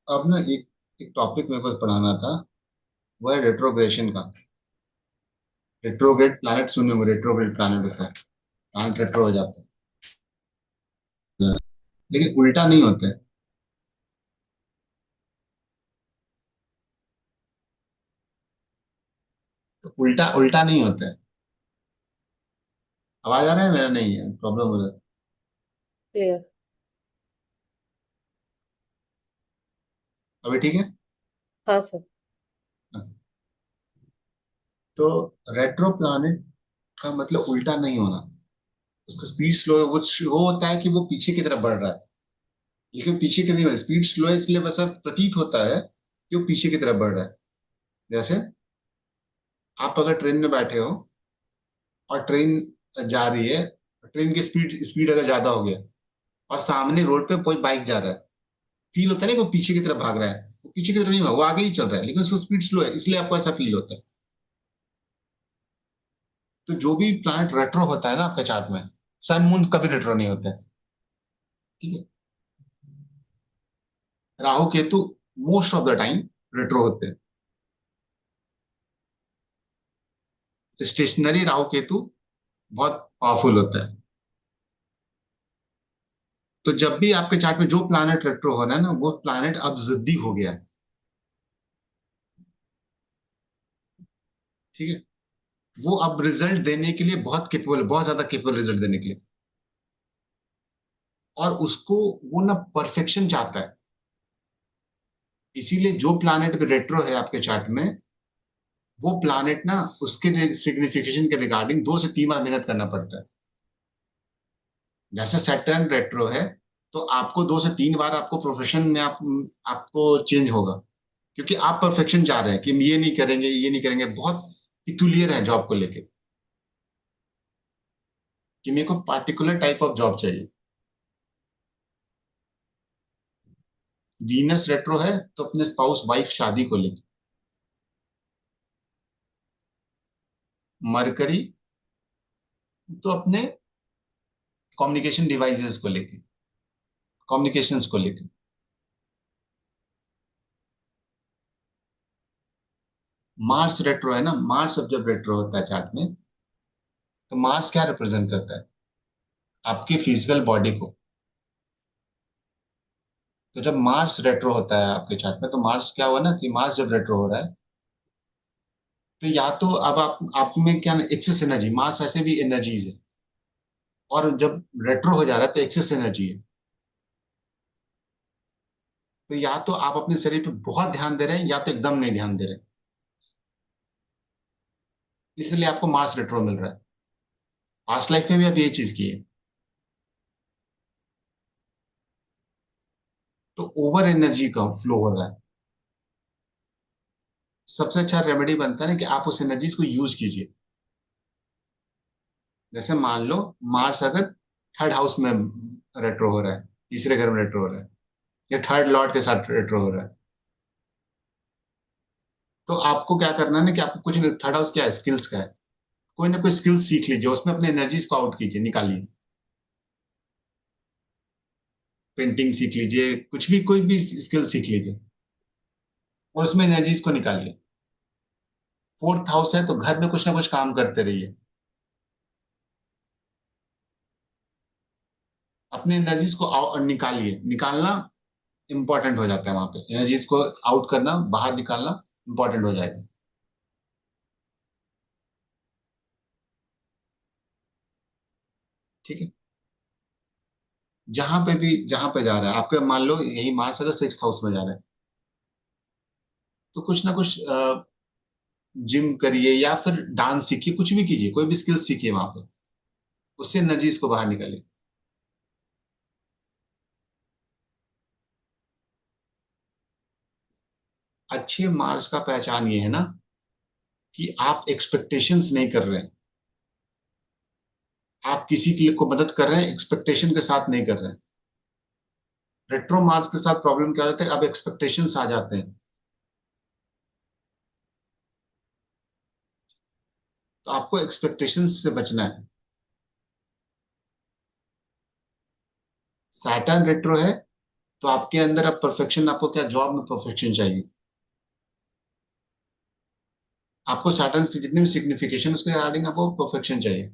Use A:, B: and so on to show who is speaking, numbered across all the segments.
A: अब ना एक एक टॉपिक मेरे को पढ़ाना था। वह है रेट्रोग्रेशन का। रेट्रोग्रेड प्लैनेट सुने होंगे, रेट्रोग्रेड प्लैनेट होता है, प्लैनेट रेट्रो हो जाता है, लेकिन उल्टा नहीं होता है। तो उल्टा उल्टा नहीं होता है। आवाज आ रहा है? मेरा नहीं है, प्रॉब्लम हो रहा है।
B: क्लियर।
A: अभी ठीक है।
B: हाँ सर।
A: तो रेट्रो प्लैनेट का मतलब उल्टा नहीं होना। उसका स्पीड स्लो है, वो होता है कि वो पीछे की तरफ बढ़ रहा है, लेकिन पीछे की नहीं, स्पीड स्लो है इसलिए वैसा प्रतीत होता है कि वो पीछे की तरफ बढ़ रहा है। जैसे आप अगर ट्रेन में बैठे हो और ट्रेन जा रही है, ट्रेन की स्पीड स्पीड अगर ज्यादा हो गया और सामने रोड पे कोई बाइक जा रहा है, फील होता है ना कि वो पीछे की तरफ भाग रहा है। वो पीछे की तरफ नहीं भाग, वो आगे ही चल रहा है, लेकिन उसको स्पीड स्लो है इसलिए आपको ऐसा फील होता है। तो जो भी प्लैनेट रेट्रो होता है ना आपके चार्ट में, सन मून कभी रेट्रो नहीं होता है। ठीक है। Rahu Ketu most of the time retro होते हैं। तो स्टेशनरी राहु केतु बहुत पावरफुल होता है। तो जब भी आपके चार्ट में जो प्लैनेट रेट्रो हो रहा है ना, वो प्लैनेट अब जिद्दी हो गया है। ठीक है। वो अब रिजल्ट देने के लिए बहुत केपेबल है, बहुत ज्यादा केपेबल रिजल्ट देने के लिए। और उसको वो ना परफेक्शन चाहता है। इसीलिए जो प्लैनेट भी रेट्रो है आपके चार्ट में, वो प्लैनेट ना उसके सिग्निफिकेशन के रिगार्डिंग 2 से 3 बार मेहनत करना पड़ता है। जैसे सैटर्न रेट्रो है, तो आपको 2 से 3 बार आपको प्रोफेशन में आपको चेंज होगा, क्योंकि आप परफेक्शन चाह रहे हैं कि हम ये नहीं करेंगे, ये नहीं करेंगे, बहुत पिक्यूलियर है जॉब को लेके, कि मेरे को पार्टिकुलर टाइप ऑफ जॉब चाहिए। वीनस रेट्रो है तो अपने स्पाउस वाइफ शादी को लेके। मरकरी तो अपने कम्युनिकेशन डिवाइसेस को लेके, कम्युनिकेशंस को लेके। मार्स रेट्रो है ना, मार्स अब जब रेट्रो होता है चार्ट में, तो मार्स क्या रिप्रेजेंट करता है? आपकी फिजिकल बॉडी को। तो जब मार्स रेट्रो होता है आपके चार्ट में, तो मार्स क्या हुआ ना, कि मार्स जब रेट्रो हो रहा है, तो या तो अब आप में क्या एक्सेस एनर्जी, मार्स ऐसे भी एनर्जीज है, और जब रेट्रो हो जा रहा है तो एक्सेस एनर्जी है। तो या तो आप अपने शरीर पे बहुत ध्यान दे रहे हैं, या तो एकदम नहीं ध्यान दे रहे हैं, इसलिए आपको मार्स रेट्रो मिल रहा है। पास्ट लाइफ में भी आप ये चीज की है। तो ओवर एनर्जी का फ्लो हो रहा है। सबसे अच्छा रेमेडी बनता है ना कि आप उस एनर्जीज को यूज कीजिए। जैसे मान लो, मार्स अगर थर्ड हाउस में रेट्रो हो रहा है, तीसरे घर में रेट्रो हो रहा है, या थर्ड लॉर्ड के साथ रेट्रो हो रहा है, तो आपको क्या करना है ना, कि आपको कुछ, थर्ड हाउस क्या है, स्किल्स का है। कोई ना कोई स्किल्स सीख लीजिए, उसमें अपने एनर्जीज को आउट कीजिए, निकालिए। पेंटिंग सीख लीजिए, कुछ भी, कोई भी स्किल सीख लीजिए और उसमें एनर्जीज को निकालिए। फोर्थ हाउस है तो घर में कुछ ना कुछ काम करते रहिए। अपने एनर्जीज को निकालिए। निकालना इंपॉर्टेंट हो जाता है वहां पे, एनर्जीज को आउट करना, बाहर निकालना इंपॉर्टेंट हो जाएगा। ठीक है। जहां पे जा रहा है आपके, मान लो यही मार्स अगर सिक्स हाउस में जा रहा है, तो कुछ ना कुछ जिम करिए या फिर डांस सीखिए, कुछ भी कीजिए, कोई भी स्किल सीखिए वहां पे, उससे एनर्जीज को बाहर निकालिए। अच्छे मार्स का पहचान ये है ना, कि आप एक्सपेक्टेशंस नहीं कर रहे हैं। आप किसी के लिए को मदद कर रहे हैं, एक्सपेक्टेशन के साथ नहीं कर रहे हैं। रेट्रो मार्स के साथ प्रॉब्लम क्या होता है, अब एक्सपेक्टेशंस आ जाते हैं। तो आपको एक्सपेक्टेशंस से बचना है। सैटर्न रेट्रो है तो आपके अंदर अब परफेक्शन, आपको क्या जॉब में परफेक्शन चाहिए? आपको सैटर्न की जितनी भी सिग्निफिकेशन उसके रिगार्डिंग आपको परफेक्शन चाहिए।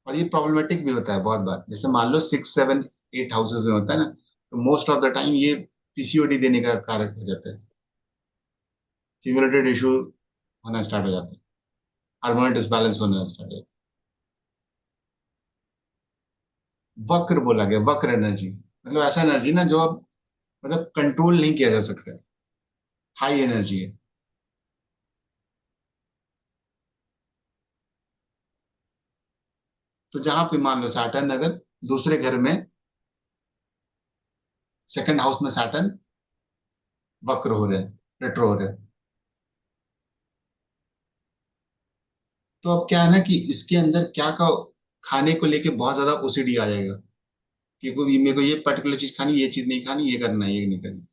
A: और ये प्रॉब्लमेटिक भी होता है बहुत बार, जैसे मान लो 6 7 8 हाउसेज में होता है ना, तो मोस्ट ऑफ द टाइम ये पीसीओडी देने का कारक हो जाता है। क्यूमुलेटेड इशू होना स्टार्ट हो जाता है, हार्मोनल डिसबैलेंस होना स्टार्ट हो जाता है। वक्र बोला गया, वक्र एनर्जी मतलब ऐसा एनर्जी ना जो अब मतलब कंट्रोल नहीं किया जा सकता, हाई एनर्जी है। तो जहां पे मान लो सैटर्न अगर दूसरे घर में, सेकंड हाउस में सैटर्न वक्र हो रहे हैं, रेट्रो हो रहे हैं, तो अब क्या है ना कि इसके अंदर क्या का खाने को लेके बहुत ज्यादा ओसीडी आ जाएगा, कि कोई मेरे को ये पर्टिकुलर चीज खानी, ये चीज नहीं खानी, ये करना है, ये नहीं करना।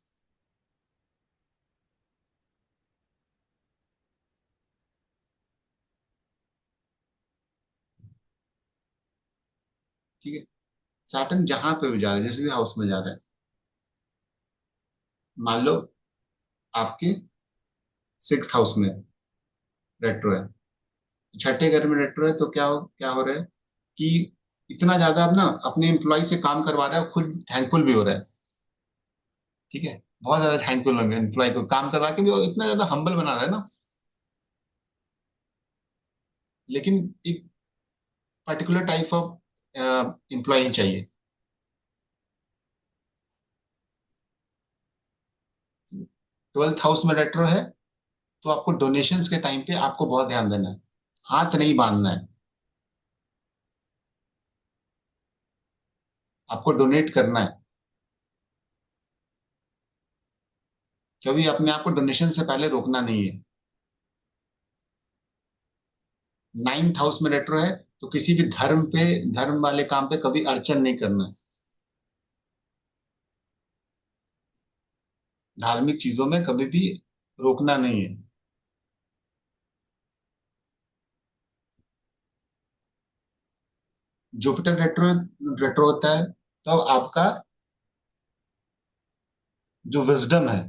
A: ठीक है। सैटर्न जहां पे भी जा रहा है, जिस भी हाउस में जा रहा है, मान लो आपके 6th हाउस में रेट्रो है, छठे घर में रेट्रो है, तो क्या हो रहा है कि इतना ज्यादा अब ना अपने एम्प्लॉय से काम करवा रहा है, खुद थैंकफुल भी हो रहा है। ठीक है। बहुत ज्यादा थैंकफुल होंगे एम्प्लॉय को, काम करवा के भी वो इतना ज्यादा हम्बल बना रहा है ना। लेकिन एक पर्टिकुलर टाइप ऑफ एम्प्लॉय चाहिए। 12th हाउस में रेट्रो है, तो आपको डोनेशंस के टाइम पे आपको बहुत ध्यान देना है, हाथ नहीं बांधना है, आपको डोनेट करना है। कभी अपने आप को डोनेशन से पहले रोकना नहीं है। 9th हाउस में रेट्रो है, तो किसी भी धर्म वाले काम पे कभी अड़चन नहीं करना है, धार्मिक चीजों में कभी भी रोकना नहीं है। जुपिटर रेट्रो रेट्रो होता है, तो अब आपका जो विजडम है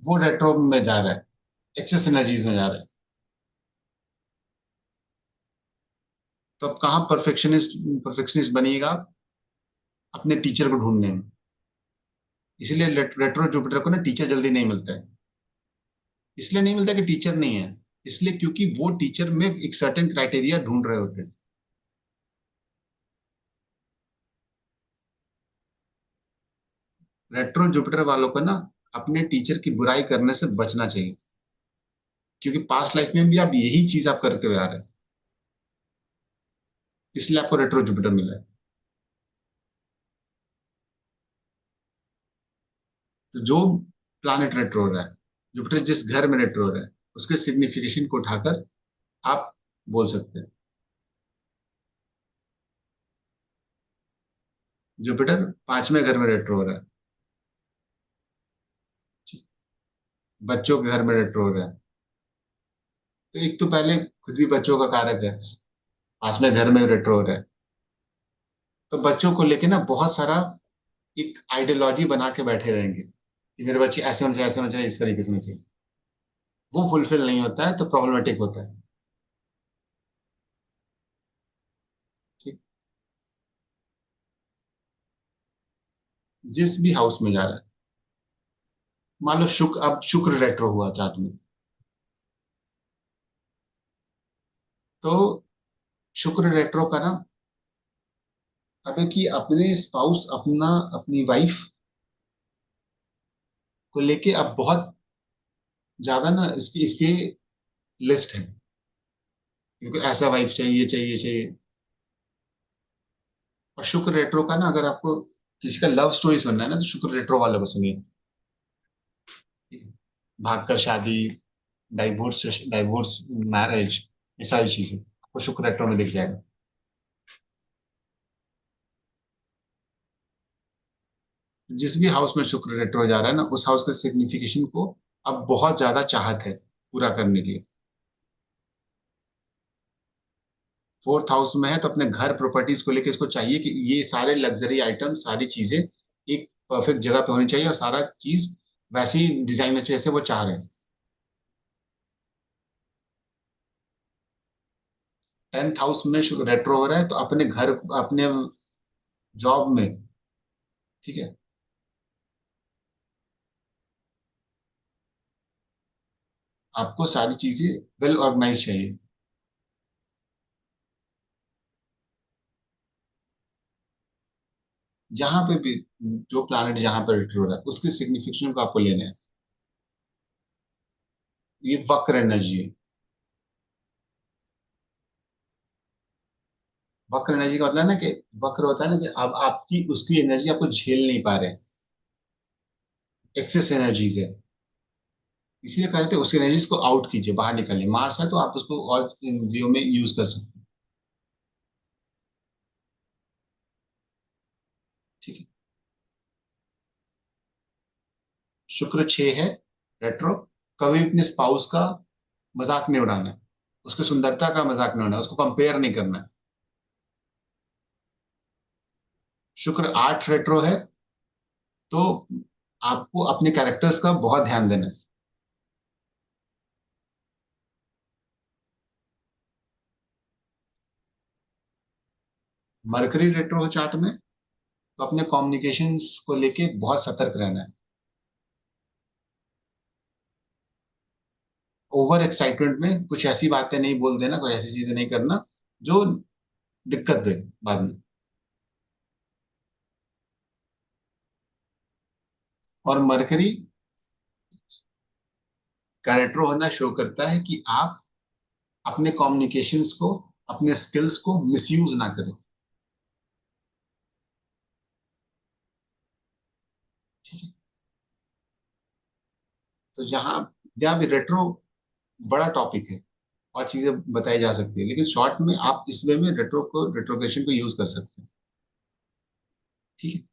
A: वो रेट्रो में जा रहा है, एक्सेस एनर्जीज में जा रहा है। तो अब कहाँ परफेक्शनिस्ट बनिएगा आप? अपने टीचर को ढूंढने में। इसीलिए रेट्रो जुपिटर को ना टीचर जल्दी नहीं मिलता है। इसलिए नहीं मिलता कि टीचर नहीं है, इसलिए क्योंकि वो टीचर में एक सर्टेन क्राइटेरिया ढूंढ रहे होते हैं। रेट्रो जुपिटर वालों को ना अपने टीचर की बुराई करने से बचना चाहिए, क्योंकि पास्ट लाइफ में भी आप यही चीज आप करते हुए आ रहे हैं, इसलिए आपको रेट्रो जुपिटर मिला है। तो जो प्लैनेट रेट्रो हो रहा है, जुपिटर जिस घर में रेट्रो हो रहा है, उसके सिग्निफिकेशन को उठाकर आप बोल सकते हैं। जुपिटर 5वें घर में रेट्रो हो रहा है, बच्चों के घर में रेट्रो हो रहा है, तो एक तो पहले खुद भी बच्चों का कारक है, 5वें घर में रेट्रो हो रहा है, तो बच्चों को लेके ना बहुत सारा एक आइडियोलॉजी बना के बैठे रहेंगे कि मेरे बच्चे ऐसे होने चाहिए, ऐसे होने चाहिए, इस तरीके से होने चाहिए। वो फुलफिल नहीं होता है तो प्रॉब्लमेटिक होता है। ठीक। जिस भी हाउस में जा रहा है, मान लो शुक्र रेट्रो हुआ चार्ट में, तो शुक्र रेट्रो का ना, अब है कि अपने स्पाउस, अपनी वाइफ को लेके अब बहुत ज्यादा ना इसकी इसके लिस्ट है, क्योंकि ऐसा वाइफ चाहिए, ये चाहिए, ये चाहिए। और शुक्र रेट्रो का ना, अगर आपको किसी का लव स्टोरी सुनना है ना, तो शुक्र रेट्रो वाले को सुनिए। भागकर शादी, डाइवोर्स मैरिज, ये सारी चीजें आपको शुक्र रेट्रो में दिख जाएगा। जिस भी हाउस में शुक्र रेट्रो जा रहा है ना, उस हाउस के सिग्निफिकेशन को अब बहुत ज्यादा चाहत है पूरा करने के लिए। फोर्थ हाउस में है तो अपने घर प्रॉपर्टीज को लेके इसको चाहिए कि ये सारे लग्जरी आइटम, सारी चीजें एक परफेक्ट जगह पे होनी चाहिए और सारा चीज वैसे ही डिजाइन में जैसे वो चाह रहे हैं। 10th हाउस में रेट्रो हो रहा है तो अपने घर, अपने जॉब में, ठीक है, आपको सारी चीजें वेल ऑर्गेनाइज चाहिए। जहां पे भी जो प्लानट जहां पे रेट्रो हो रहा है उसके सिग्निफिकेशन को आपको लेना है। ये वक्र एनर्जी है। वक्र एनर्जी का मतलब है ना कि वक्र होता है ना कि अब आपकी उसकी एनर्जी आपको झेल नहीं पा रहे, एक्सेस एनर्जीज है। इसलिए कहते हैं उस एनर्जीज को आउट कीजिए, बाहर निकालिए। मार्स है तो आप उसको और इंद्रियों में यूज कर सकते हैं। ठीक है। शुक्र 6 है रेट्रो। कभी भी अपने स्पाउस का मजाक नहीं उड़ाना है, उसकी सुंदरता का मजाक नहीं उड़ाना है, उसको कंपेयर नहीं करना है। शुक्र 8 रेट्रो है तो आपको अपने कैरेक्टर्स का बहुत ध्यान देना है। मरकरी रेट्रो हो चार्ट में तो अपने कम्युनिकेशंस को लेके बहुत सतर्क रहना है। ओवर एक्साइटमेंट में कुछ ऐसी बातें नहीं बोल देना, कुछ ऐसी चीजें नहीं करना जो दिक्कत दे बाद में। और मरकरी का रेट्रो होना शो करता है कि आप अपने कम्युनिकेशंस को, अपने स्किल्स को मिसयूज ना करें। ठीक है। तो जहां जहां भी रेट्रो बड़ा टॉपिक है और चीजें बताई जा सकती है, लेकिन शॉर्ट में आप इस वे में रेट्रो को, रेट्रोग्रेशन को यूज कर सकते हैं। ठीक है।